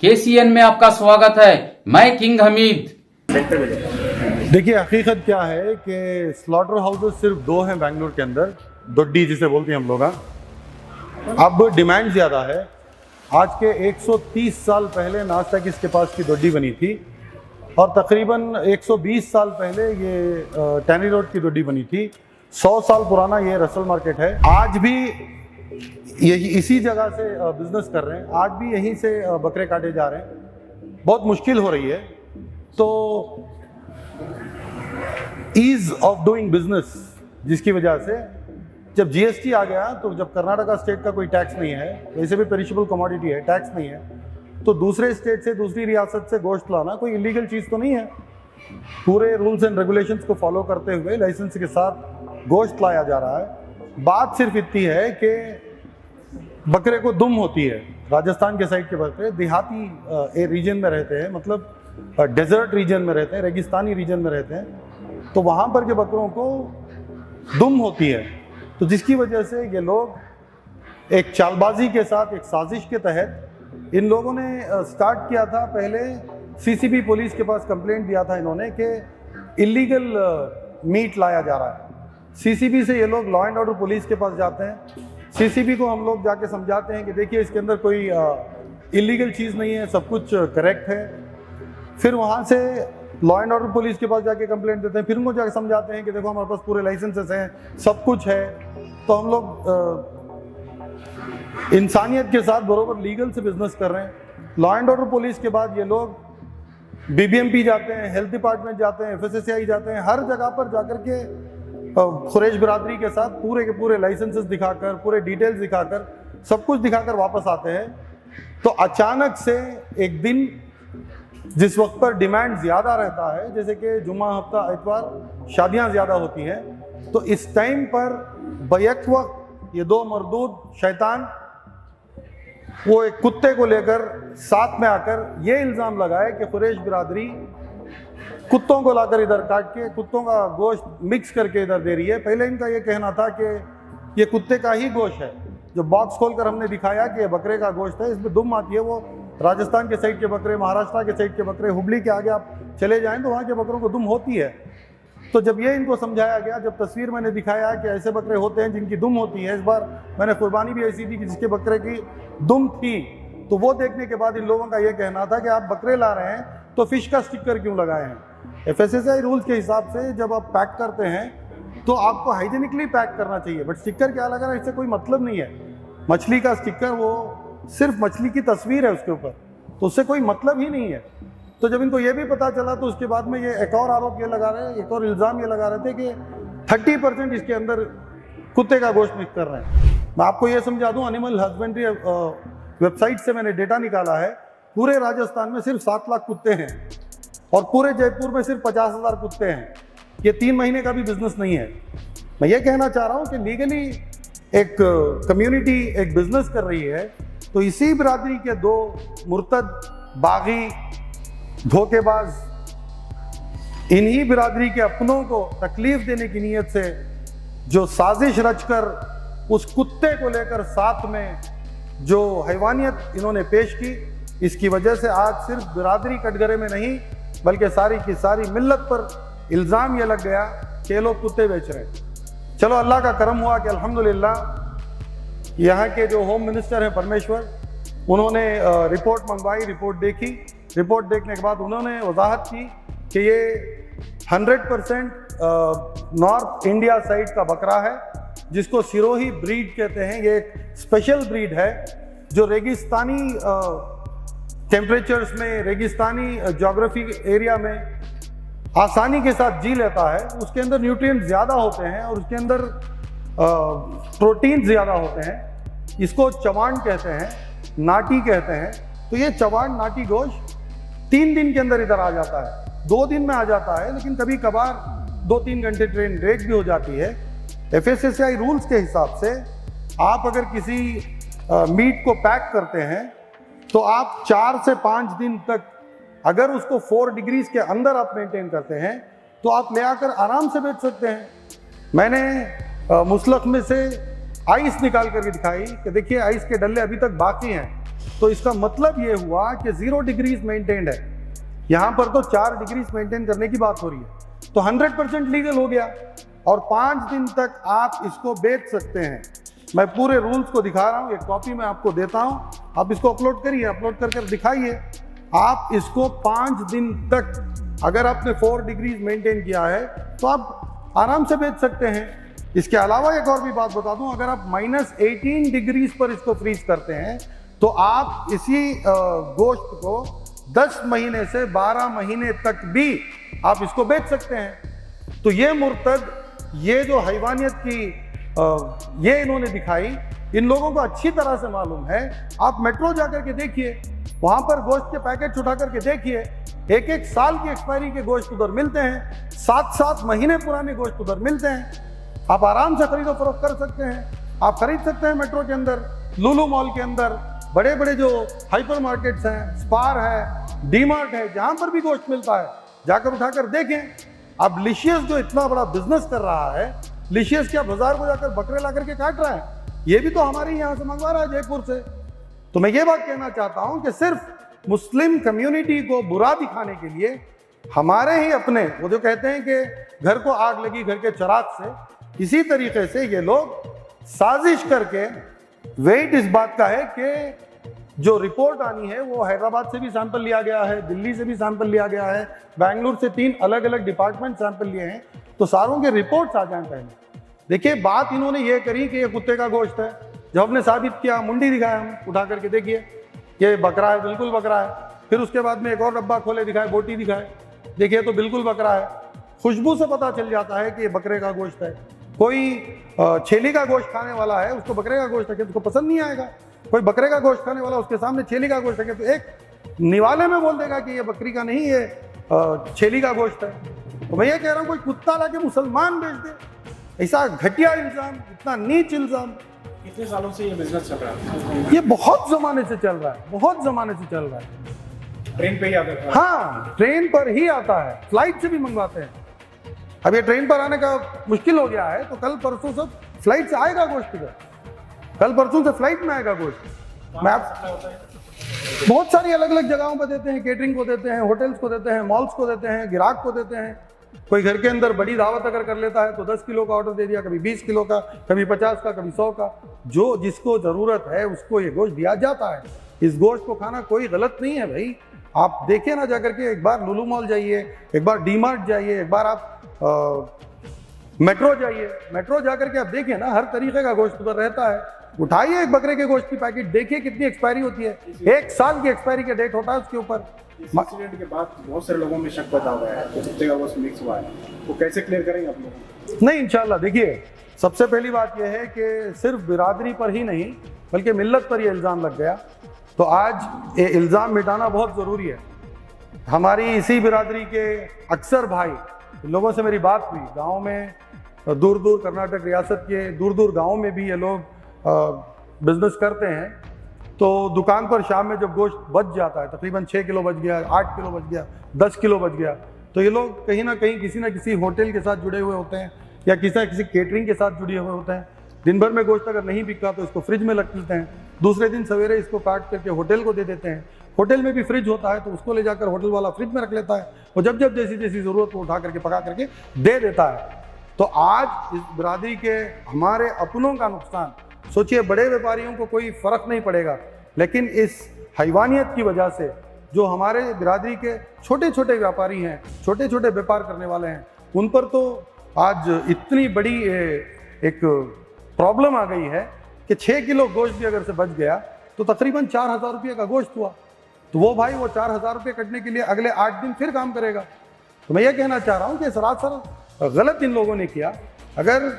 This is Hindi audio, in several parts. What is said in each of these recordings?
KCN में आपका स्वागत है। मैं किंग हमीद। देखिए, हकीकत क्या है कि स्लॉटर हाउसेस सिर्फ दो हैं बेंगलुरु के अंदर, दोड्डी जिसे बोलते हैं हम लोग। अब डिमांड ज़्यादा है। आज के 130 साल पहले नास्टेक इसके पास की दोड्डी बनी थी और तकरीबन 120 साल पहले ये टैनी रोड की दोड्डी बनी थी। 100 साल पुराना ये रसल मार्केट है। आज भी यही इसी जगह से बिजनेस कर रहे हैं, आज भी यहीं से बकरे काटे जा रहे हैं। बहुत मुश्किल हो रही है। तो ईज ऑफ डूइंग बिजनेस, जिसकी वजह से जब GST आ गया, तो जब कर्नाटका स्टेट का कोई टैक्स नहीं है, वैसे भी पेरिशेबल कमोडिटी है, टैक्स नहीं है, तो दूसरे स्टेट से, दूसरी रियासत से गोश्त लाना कोई इलीगल चीज़ तो नहीं है। पूरे रूल्स एंड रेगुलेशंस को फॉलो करते हुए लाइसेंस के साथ गोश्त लाया जा रहा है। बात सिर्फ इतनी है कि बकरे को दुम होती है। राजस्थान के साइड के बकरे देहाती रीजन में रहते हैं, मतलब डेजर्ट रीजन में रहते हैं, रेगिस्तानी रीजन में रहते हैं, तो वहाँ पर के बकरों को दुम होती है। तो जिसकी वजह से ये लोग एक चालबाजी के साथ, एक साजिश के तहत इन लोगों ने स्टार्ट किया था। पहले CCB पुलिस के पास कंप्लेंट दिया था इन्होंने कि इलीगल मीट लाया जा रहा है। CCB से ये लोग लॉ एंड ऑर्डर पुलिस के पास जाते हैं। CCB को हम लोग जाके समझाते हैं कि देखिए, इसके अंदर कोई इलीगल चीज़ नहीं है, सब कुछ करेक्ट है। फिर वहाँ से लॉ एंड ऑर्डर पुलिस के पास जाके कंप्लेंट देते हैं, फिर उनको जाके समझाते हैं कि देखो, हमारे पास पूरे लाइसेंसेस हैं, सब कुछ है। तो हम लोग इंसानियत के साथ बरोबर लीगल से बिजनेस कर रहे हैं। लॉ एंड ऑर्डर पुलिस के बाद ये लोग BBMP जाते हैं, हेल्थ डिपार्टमेंट जाते हैं, FSSAI जाते हैं, हर जगह पर जाकर के खुरेश बिरादरी के साथ पूरे के पूरे लाइसेंसेस दिखाकर, पूरे डिटेल्स दिखाकर, सब कुछ दिखाकर वापस आते हैं। तो अचानक से एक दिन, जिस वक्त पर डिमांड ज़्यादा रहता है, जैसे कि जुम्मा, हफ्ता, इतवार, शादियां ज़्यादा होती हैं, तो इस टाइम पर बैक वक्त ये दो मरदूद शैतान वो एक कुत्ते को लेकर साथ में आकर ये इल्ज़ाम लगाए कि खुरेश बिरादरी कुत्तों को लाकर इधर काट के कुत्तों का गोश्त मिक्स करके इधर दे रही है। पहले इनका ये कहना था कि ये कुत्ते का ही गोश्त है। जो बॉक्स खोलकर हमने दिखाया कि ये बकरे का गोश्त है, इसमें दुम आती है। वो राजस्थान के साइड के बकरे, महाराष्ट्र के साइड के बकरे, हुबली के आगे आप चले जाएं तो वहाँ के बकरों को दुम होती है। तो जब ये इनको समझाया गया, जब तस्वीर मैंने दिखाया कि ऐसे बकरे होते हैं जिनकी दुम होती है, इस बार मैंने कुर्बानी भी ऐसी दी कि जिसके बकरे की दुम थी, तो वो देखने के बाद इन लोगों का ये कहना था कि आप बकरे ला रहे हैं तो फिश का स्टिकर क्यों लगाए हैं। FSSAI रूल्स के हिसाब से जब आप पैक करते हैं तो आपको हाइजीनिकली पैक करना चाहिए, बट स्टिकर क्या लगा रहा है, इससे कोई मतलब नहीं है। मछली का स्टिकर वो सिर्फ मछली की तस्वीर है उसके ऊपर, तो उससे कोई मतलब ही नहीं है। तो जब इनको ये भी पता चला, तो उसके बाद में ये एक और आरोप ये लगा रहे हैं, एक और इल्ज़ाम ये लगा रहे थे कि 30% इसके अंदर कुत्ते का गोश्त मिक्स कर रहे हैं। मैं आपको ये समझा दूँ, एनिमल हस्बेंड्री वेबसाइट से मैंने डेटा निकाला है। पूरे राजस्थान में सिर्फ 7 लाख कुत्ते हैं और पूरे जयपुर में सिर्फ 50,000 कुत्ते हैं। ये 3 महीने का भी बिजनेस नहीं है। मैं ये कहना चाह रहा हूँ कि लीगली एक कम्युनिटी एक बिजनेस कर रही है, तो इसी बिरादरी के दो मुर्तद, बागी, धोखेबाज, इन्हीं बिरादरी के अपनों को तकलीफ देने की नीयत से जो साजिश रचकर उस कुत्ते को लेकर साथ में जो हैवानियत इन्होंने पेश की, इसकी वजह से आज सिर्फ बिरादरी कटघरे में नहीं बल्कि सारी की सारी मिल्लत पर इल्ज़ाम ये लग गया कि ये लोग कुत्ते बेच रहे हैं। चलो, अल्लाह का करम हुआ कि अल्हम्दुलिल्लाह यहाँ के जो होम मिनिस्टर हैं परमेश्वर, उन्होंने रिपोर्ट मंगवाई, रिपोर्ट देखी। रिपोर्ट देखने के बाद उन्होंने वजाहत की कि ये 100% नॉर्थ इंडिया साइड का बकरा है, जिसको सिरोही ब्रीड कहते हैं। ये एक स्पेशल ब्रीड है जो रेगिस्तानी टेम्परेचर्स में, रेगिस्तानी ज्योग्राफी एरिया में आसानी के साथ जी लेता है। उसके अंदर न्यूट्रिएंट ज़्यादा होते हैं और उसके अंदर प्रोटीन ज़्यादा होते हैं। इसको चवान कहते हैं, नाटी कहते हैं। तो ये चवान नाटी गोश्त 3 दिन के अंदर इधर आ जाता है, 2 दिन में आ जाता है, लेकिन कभी कभार 2-3 घंटे ट्रेन ब्रेक भी हो जाती है। FSSAI रूल्स के हिसाब से आप अगर किसी मीट को पैक करते हैं तो आप 4 से 5 दिन तक, अगर उसको 4 डिग्रीज के अंदर आप मेंटेन करते हैं, तो आप ले आकर आराम से बेच सकते हैं। मैंने मुसलख में से आइस निकाल करके दिखाई कि देखिए, आइस के डल्ले अभी तक बाकी हैं, तो इसका मतलब ये हुआ कि 0 डिग्रीज मेंटेन्ड है। यहाँ पर तो 4 डिग्रीज मेंटेन करने की बात हो रही है, तो 100% लीगल हो गया और 5 दिन तक आप इसको बेच सकते हैं। मैं पूरे रूल्स को दिखा रहा हूँ, एक कॉपी मैं आपको देता हूँ, आप इसको अपलोड करिए, अपलोड कर दिखाइए। आप इसको 5 दिन तक अगर आपने 4 डिग्रीज मेंटेन किया है तो आप आराम से बेच सकते हैं। इसके अलावा एक और भी बात बता दूं, अगर आप -18 डिग्रीज पर इसको फ्रीज करते हैं तो आप इसी गोश्त को 10 महीने से 12 महीने तक भी आप इसको बेच सकते हैं। तो ये मुर्तद, ये जो हैवानियत की ये इन्होंने दिखाई, इन लोगों को अच्छी तरह से मालूम है। आप मेट्रो जाकर के देखिए, वहां पर गोश्त के पैकेट उठा करके देखिए, 1-1 साल की एक्सपायरी के गोश्त उधर मिलते हैं, 7-7 महीने पुराने गोश्त उधर मिलते हैं। आप आराम से खरीदो फरोख्त कर सकते हैं। आप खरीद सकते हैं मेट्रो के अंदर, लुलु मॉल के अंदर, बड़े बड़े जो हाइपर मार्केट्स हैं, स्पार है, डी मार्ट है, जहां पर भी गोश्त मिलता है जाकर उठाकर देखें। अब लिशियस जो इतना बड़ा बिजनेस कर रहा है, लिशियस क्या बाजार को जाकर बकरे ला करके काट रहा है? ये भी तो हमारे यहाँ से मंगवा रहा है, जयपुर से। तो मैं ये बात कहना चाहता हूं कि सिर्फ मुस्लिम कम्युनिटी को बुरा दिखाने के लिए हमारे ही अपने, वो जो कहते हैं कि घर को आग लगी घर के चिराग से, इसी तरीके से ये लोग साजिश करके, वेट इस बात का है कि जो रिपोर्ट आनी है वो हैदराबाद से भी सैंपल लिया गया है, दिल्ली से भी सैंपल लिया गया है, बेंगलुरु से 3 अलग अलग डिपार्टमेंट सैंपल लिए हैं, तो सारों के रिपोर्ट्स आ जाएं पहले। देखिए, बात इन्होंने ये करी कि ये कुत्ते का गोश्त है। जब हमने साबित किया, मुंडी दिखाया हम उठा करके, देखिए ये बकरा है, बिल्कुल बकरा है। फिर उसके बाद में एक और डब्बा खोले, दिखाए बोटी दिखाए, देखिए तो बिल्कुल बकरा है। खुशबू से पता चल जाता है कि ये बकरे का गोश्त है। कोई छेली का गोश्त खाने वाला है, उसको बकरे का गोश्त है तो उसको पसंद नहीं आएगा। कोई बकरे का गोश्त खाने वाला, उसके सामने छेली का गोश्त है तो एक निवाले में बोल देगा कि ये बकरी का नहीं, ये छेली का गोश्त है। तो मैं ये कह रहा हूँ, कोई कुत्ता लाके मुसलमान बेच दे, ऐसा घटिया इल्जाम, इतना नीच इल्जाम। कितने सालों से ये बिजनेस चल रहा है? ये बहुत जमाने से चल रहा है, बहुत जमाने से चल रहा है। ट्रेन पे ही आता है? हाँ, ट्रेन पर ही आता है, फ्लाइट से भी मंगवाते हैं। अब ये ट्रेन पर आने का मुश्किल हो गया है, तो कल परसों सब फ्लाइट से आएगा गोश्त इधर, कल परसों से फ्लाइट में आएगा गोश्त। मैं आप बहुत सारी अलग अलग जगहों पर देते हैं, केटरिंग को देते हैं, होटल्स को देते हैं, मॉल्स को देते हैं, ग्राहक को देते हैं। कोई घर के अंदर बड़ी दावत अगर कर लेता है तो 10 किलो का ऑर्डर दे दिया, कभी 20 किलो का, कभी 50 का, कभी 100 का। जो जिसको ज़रूरत है उसको ये गोश्त दिया जाता है। इस गोश्त को खाना कोई गलत नहीं है भाई। आप देखिए ना, जाकर के एक बार लुलु मॉल जाइए, एक बार डी मार्ट जाइए, एक बार आप मेट्रो जाइए, मेट्रो जाकर के आप देखिए ना, हर तरीके का गोश्त उधर रहता है। उठाइए एक बकरे के गोश्त की पैकेट, देखिए कितनी एक्सपायरी होती है, 1 साल की एक्सपायरी का डेट होता है उसके ऊपर। इंसिडेंट के बाद बहुत सारे लोगों में शक पैदा हुआ है कि कुत्ते का गोश्त मिक्स हुआ है, वो कैसे क्लियर करेंगे आप लोग? नहीं, इंशाल्लाह। देखिए, सबसे पहली बात यह है कि सिर्फ बिरादरी पर ही नहीं बल्कि मिल्लत पर यह इल्ज़ाम लग गया, तो आज ये इल्ज़ाम मिटाना बहुत ज़रूरी है। हमारी इसी बिरादरी के अक्सर भाई, लोगों से मेरी बात हुई, गाँव में दूर दूर कर्नाटक रियासत के दूर दूर गाँव में भी ये लोग बिजनेस करते हैं। तो दुकान पर शाम में जब गोश्त बच जाता है, तकरीबन 6 किलो बच गया, 8 किलो बच गया, 10 किलो बच गया, तो ये लोग कहीं ना कहीं किसी ना किसी होटल के साथ जुड़े हुए होते हैं या किसी ना किसी केटरिंग के साथ जुड़े हुए होते हैं। दिन भर में गोश्त अगर नहीं बिका तो इसको फ्रिज में रख लेते हैं, दूसरे दिन सवेरे इसको काट करके होटल को दे देते हैं। होटल में भी फ्रिज होता है तो उसको ले जाकर होटल वाला फ्रिज में रख लेता है, और जब जब जैसी जैसी ज़रूरत हो उठा करके पका करके दे देता है। तो आज इस बिरादरी के हमारे अपनों का नुकसान, सोचिए, बड़े व्यापारियों को कोई फ़र्क नहीं पड़ेगा, लेकिन इस हैवानियत की वजह से जो हमारे बिरादरी के छोटे छोटे व्यापारी हैं, छोटे छोटे व्यापार करने वाले हैं, उन पर तो आज इतनी बड़ी एक प्रॉब्लम आ गई है कि 6 किलो गोश्त भी अगर से बच गया तो तकरीबन 4000 रुपये का गोश्त हुआ। तो वो भाई वो 4000 रुपये कटने के लिए अगले 8 दिन फिर काम करेगा। तो मैं ये कहना चाह रहा हूँ कि सरासर गलत इन लोगों ने किया। अगर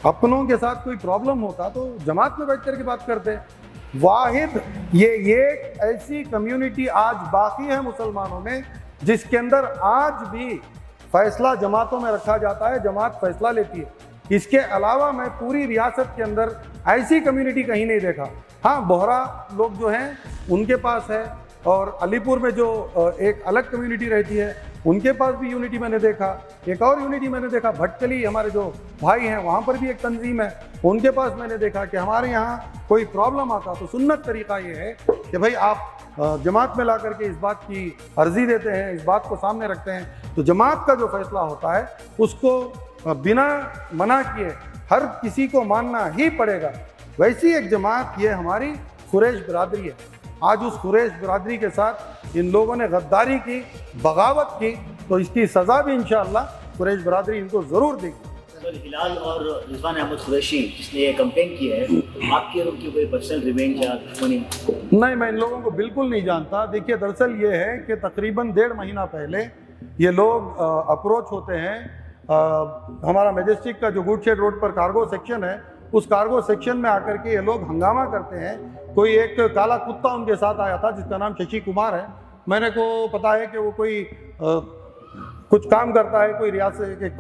अपनों के साथ कोई प्रॉब्लम होता तो जमात में बैठ कर के बात करते। वाहिद ये ऐसी कम्युनिटी आज बाकी है मुसलमानों में जिसके अंदर आज भी फैसला जमातों में रखा जाता है, जमात फैसला लेती है। इसके अलावा मैं पूरी रियासत के अंदर ऐसी कम्युनिटी कहीं नहीं देखा। हाँ, बोहरा लोग जो हैं उनके पास है, और अलीपुर में जो एक अलग कम्युनिटी रहती है उनके पास भी यूनिटी मैंने देखा। एक और यूनिटी मैंने देखा भटकली, हमारे जो भाई हैं वहाँ पर भी एक तंजीम है, उनके पास मैंने देखा कि हमारे यहाँ कोई प्रॉब्लम आता तो सुन्नत तरीका ये है कि भाई आप जमात में ला करके इस बात की अर्जी देते हैं, इस बात को सामने रखते हैं, तो जमात का जो फैसला होता है उसको बिना मना किए हर किसी को मानना ही पड़ेगा। वैसी एक जमात ये हमारी कुरैश बिरादरी है। आज उस कुरैश बिरादरी के साथ इन लोगों ने गद्दारी की, बगावत की, तो इसकी सज़ा भी इंशाअल्लाह कुरैश बिरादरी इनको ज़रूर देगी। सर, हिलाल और रिजवान अहमद कुरैशी जिसने ये कंप्लेन की है, तो आपकी और उनकी कोई पर्सनल रिवेंज या दुश्मनी? नहीं, मैं इन लोगों को बिल्कुल नहीं जानता। देखिए दरअसल ये है कि तकरीबन 1.5 महीना पहले ये लोग अप्रोच होते हैं, हमारा मैजेस्टिक का जो गुडशेड रोड पर कार्गो सेक्शन है, उस कार्गो सेक्शन में आकर के ये लोग हंगामा करते हैं। कोई एक काला कुत्ता उनके साथ आया था जिसका नाम शशि कुमार है। मैंने को पता है कि वो कोई कुछ काम करता है, कोई रियासत एक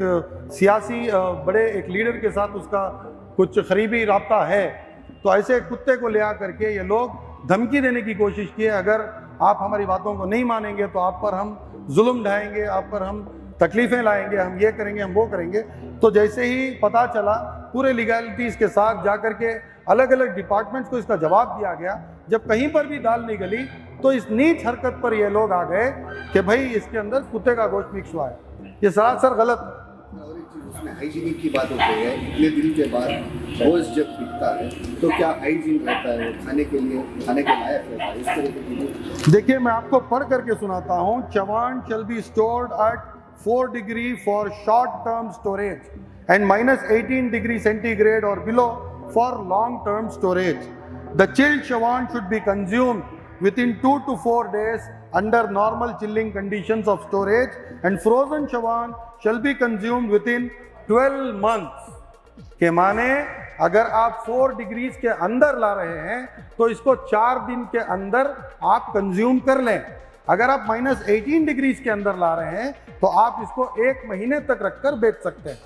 सियासी बड़े एक लीडर के साथ उसका कुछ करीबी राब्ता है। तो ऐसे कुत्ते को ले आ करके ये लोग धमकी देने की कोशिश की है, अगर आप हमारी बातों को नहीं मानेंगे तो आप पर हम जुल्म ढाएंगे, आप पर हम तकलीफ़ें लाएंगे, हम ये करेंगे, हम वो करेंगे। तो जैसे ही पता चला पूरे लीगैलिटीज़ के साथ जा कर के अलग अलग डिपार्टमेंट्स को इसका जवाब दिया गया। जब कहीं पर भी दाल नहीं गली तो इस नीच हरकत पर ये लोग आ गए कि भाई इसके अंदर कुत्ते का गोश्त मिक्स हुआ है। ये सरासर गलत। और एक चीज़ उसमें हाइजीनिक की बात होती है, इतने दिन के बाद गोश्त जब बिकता है तो क्या हाइजीन रहता है, खाने के लिए खाने के लायक रहता है? इस तरह की देखिए मैं आपको पढ़ करके सुनाता हूँ। चवान shall be stored at 4 degree for short term storage and -18 degree centigrade or below for long term storage. The chilled chawan should be consumed within 2 to 4 days under normal chilling conditions of storage, and frozen chawan shall be consumed within 12 months. के माने अगर आप 4 डिग्रीज के अंदर ला रहे हैं तो इसको 4 दिन के अंदर आप कंज्यूम कर लें। अगर आप -18 डिग्रीज के अंदर ला रहे हैं तो आप इसको 1 महीने तक रखकर बेच सकते हैं।